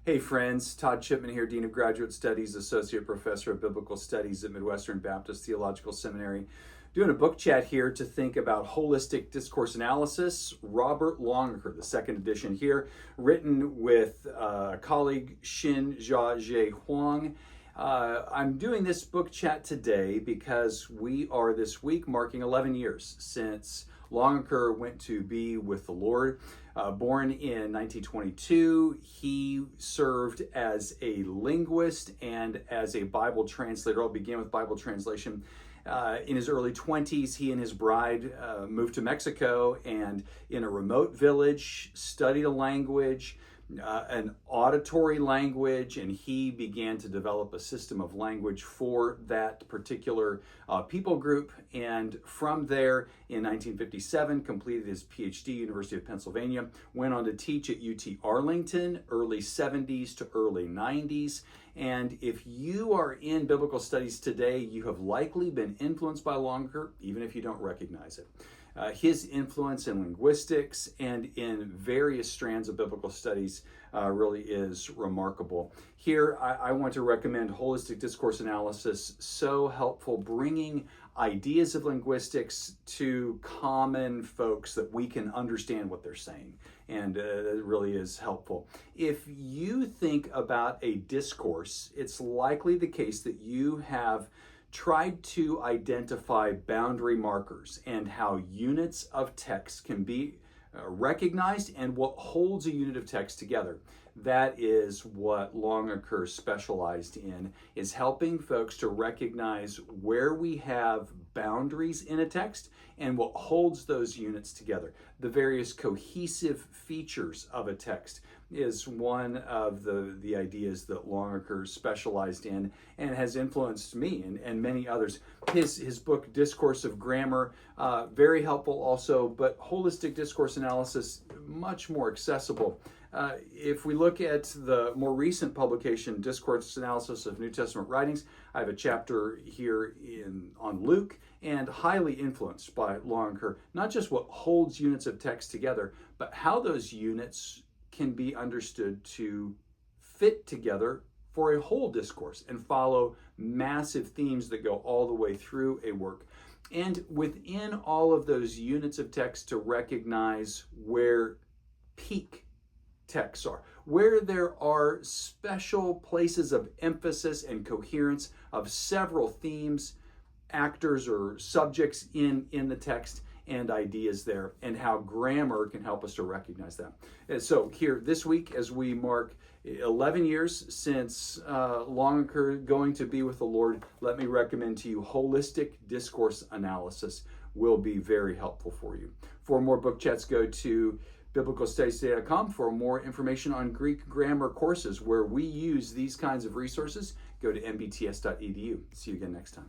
Hey friends, Todd Chipman here, Dean of Graduate Studies, Associate Professor of Biblical Studies at Midwestern Baptist Theological Seminary. Doing a book chat here to think about holistic discourse analysis, Robert Longacre, the second edition here, written with colleague Shin Jia Hwang. I'm doing this book chat today because we are this week marking 11 years since Longacre went to be with the Lord. Born in 1922, he served as a linguist and as a Bible translator. I'll begin with Bible translation. In his early 20s, he and his bride moved to Mexico and in a remote village studied a language, an auditory language, and he began to develop a system of language for that particular people group. And from there, in 1957, completed his PhD, University of Pennsylvania, went on to teach at UT Arlington, early 70s to early 90s. And if you are in biblical studies today, you have likely been influenced by Longacre, even if you don't recognize it. His influence in linguistics and in various strands of biblical studies really is remarkable. Here, I want to recommend Holistic Discourse Analysis, so helpful, bringing ideas of linguistics to common folks that we can understand what they're saying. And it really is helpful. If you think about a discourse, it's likely the case that you have tried to identify boundary markers and how units of text can be recognized and what holds a unit of text together. That is what Longacre specialized in, is helping folks to recognize where we have boundaries in a text and what holds those units together. The various cohesive features of a text is one of the ideas that Longacre specialized in and has influenced me and many others. His book, Discourse of Grammar, very helpful also, but holistic discourse analysis, much more accessible. If we look at the more recent publication, Discourse Analysis of New Testament Writings, I have a chapter here on Luke, and highly influenced by Longacre, not just what holds units of text together, but how those units can be understood to fit together for a whole discourse and follow massive themes that go all the way through a work. And within all of those units of text, to recognize where peak texts are, where there are special places of emphasis and coherence of several themes, actors or subjects in the text, and ideas there, and how grammar can help us to recognize that. And so here this week, as we mark 11 years since Longacre going to be with the Lord, let me recommend to you Holistic Discourse Analysis will be very helpful for you. For more book chats, go to biblicalstudiestoday.com. For more information on Greek grammar courses where we use these kinds of resources, go to mbts.edu. See you again next time.